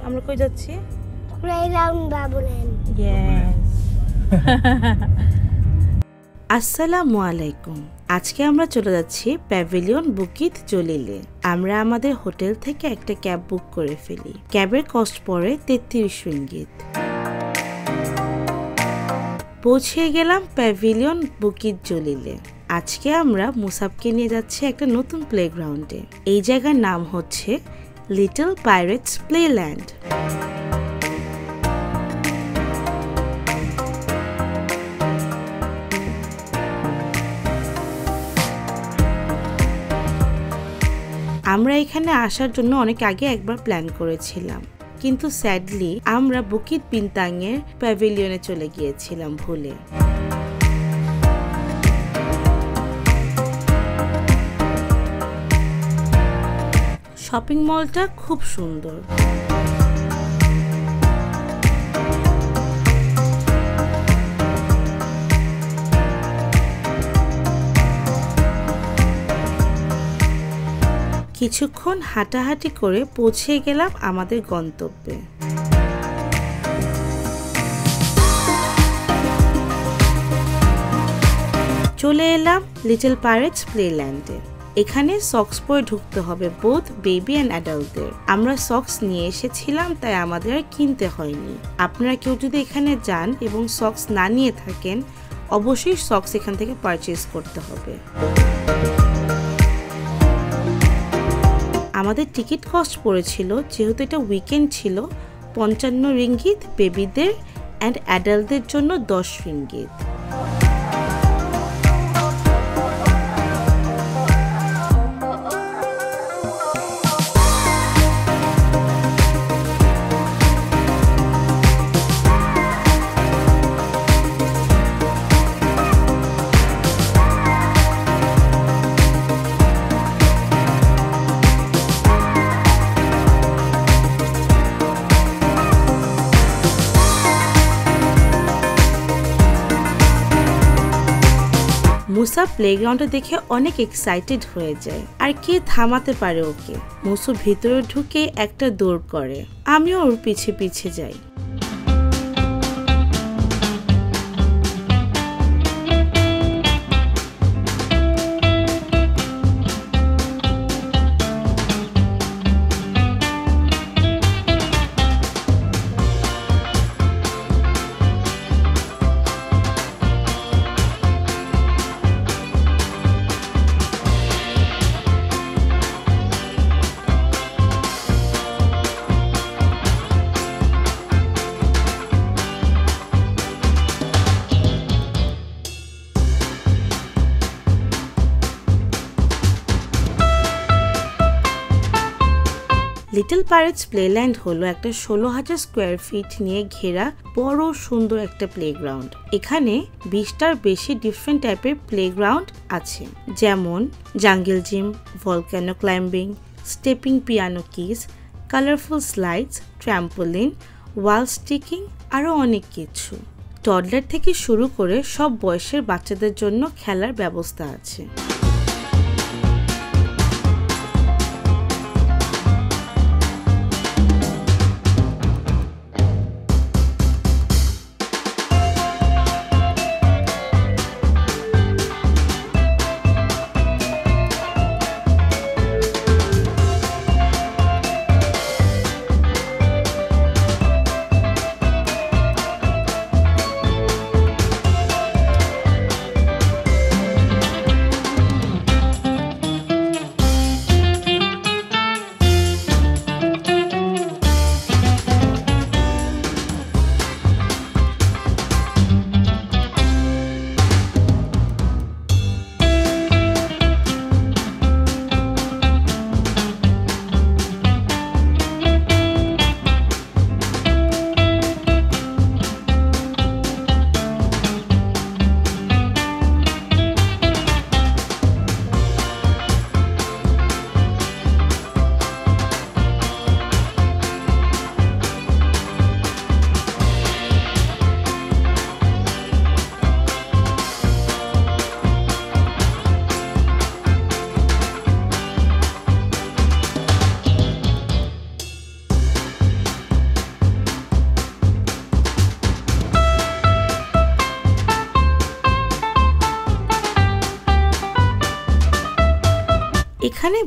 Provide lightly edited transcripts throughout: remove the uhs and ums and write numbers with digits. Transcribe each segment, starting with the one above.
আমরা কই যাচ্ছি? প্লেগ্রাউন্ড বাবুল্যান্ড। ইয়েস। আসসালামু আলাইকুম। আজকে আমরা চলে যাচ্ছি প্যাভিলিয়ন বুকিত জলিলে। আমরা আমাদের হোটেল থেকে একটা ক্যাব বুক করে ফেলি। ক্যাবের কস্ট পড়ে 33 রিঙ্গিত। পৌঁছে গেলাম প্যাভিলিয়ন বুকিত জলিলে। আজকে আমরা মুসাবকে নিয়ে যাচ্ছি একটা নতুন প্লেগ্রাউন্ডে। এই জায়গার নাম হচ্ছে লিটল পাইরেটস প্লেল্যান্ড। আমরা এখানে আসার জন্য অনেক আগে একবার প্ল্যান করেছিলাম, কিন্তু স্যাডলি আমরা বুকিত বিনতাংয়ের প্যাভিলিয়নে চলে গিয়েছিলাম ভুলে। শপিং মলটা খুব সুন্দর। কিছুক্ষণ হাঁটাহাঁটি করে পৌঁছে গেলাম আমাদের গন্তব্যে। চলে এলাম লিটল পাইরেটস প্লেল্যান্ডে। এখানে সক্স পরে ঢুকতে হবে বোথ বেবি অ্যান্ড অ্যাডাল্টদের। আমরা সক্স নিয়ে এসেছিলাম, তাই আমাদের আর কিনতে হয়নি। আপনারা কেউ যদি এখানে যান এবং সক্স না নিয়ে থাকেন, অবশ্যই সক্স এখান থেকে পারচেজ করতে হবে। আমাদের টিকিট কস্ট পড়েছিল, যেহেতু এটা উইকেন্ড ছিল, 55 রিঙ্গিত বেবিদের অ্যান্ড অ্যাডাল্টদের জন্য 10 রিঙ্গিত। মুসা প্লেগ্রাউন্ডে দেখে অনেক এক্সাইটেড হয়ে যায়, আর কে থামাতে পারে ওকে। মুসু ভিতরে ঢুকে একটা দৌড় করে, আমিও ওর পিছে পিছে যাই। লিটল পাইরেটস প্লেল্যান্ড হলো একটা 16,000 স্কোয়ার ফিট নিয়ে ঘেরা বড় সুন্দর একটা প্লেগ্রাউন্ড। এখানে 20টার বেশি ডিফারেন্ট টাইপের প্লেগ্রাউন্ড আছে, যেমন jungle gym, volcano climbing, stepping piano keys, colourful slides, trampoline, wall sticking, আরও অনেক কিছু। টডলার থেকে শুরু করে সব বয়সের বাচ্চাদের জন্য খেলার ব্যবস্থা আছে।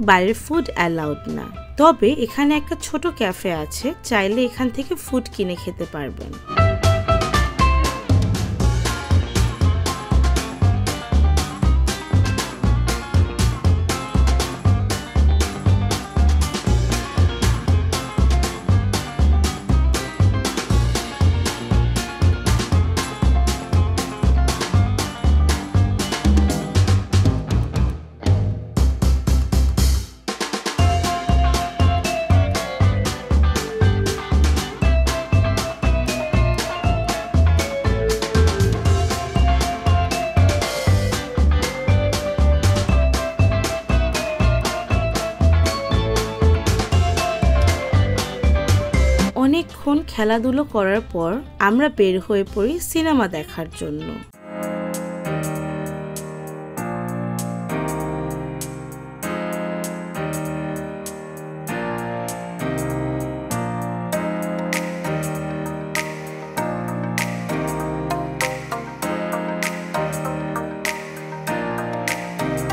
বাইরের ফুড অ্যালাউড না। তবে এখানে একটা ছোট ক্যাফে আছে, চাইলে এখান থেকে ফুড কিনে খেতে পারবেন। অনেকক্ষণ খেলাধুলো করার পর আমরা বের হয়ে পড়ি সিনেমা দেখার জন্য।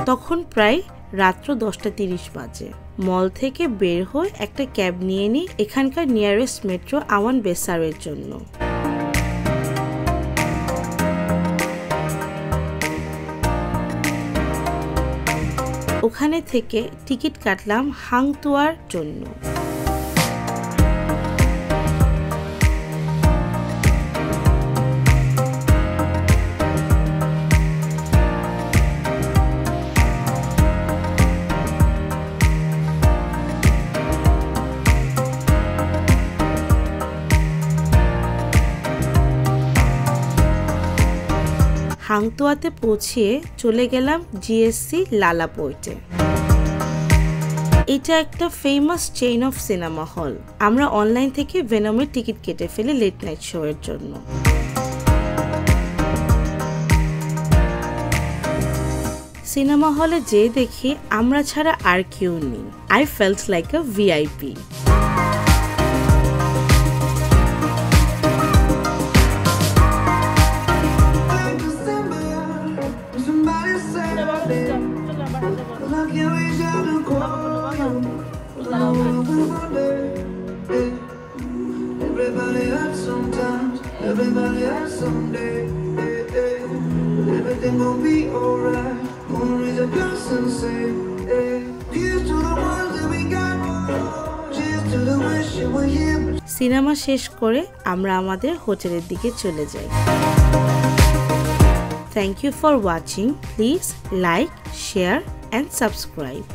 তখন প্রায় রাত্র 10:30 বাজে। মল থেকে বের হয়ে একটা ক্যাব নিয়ে নিই এখানকার নিয়ারেস্ট মেট্রো আওয়ান বেসারের জন্য। ওখানে থেকে টিকিট কাটলাম হাংতুয়ার জন্য। হাংতুয়াতে পৌঁছিয়ে চলে গেলাম জিএসসি লালাপোর্টে। এটা একটা famous chain of cinema hall. আমরা অনলাইন থেকে ভেনমের টিকিট কেটে ফেলি লেট নাইট শো এর জন্য। সিনেমা হলে যেয়ে দেখি আমরা ছাড়া আর কেউ নেই। I felt like a VIP. Everybody hurts sometimes, everybody hurts someday. Everything will be alright. Gonna raise a glass and say, here's to the ones that we got. Cheers to the wish you were here. Cinema শেষ করে আমরা আমাদের হোটেলের দিকে চলে যাই। Thank you for watching. Please like, share and subscribe.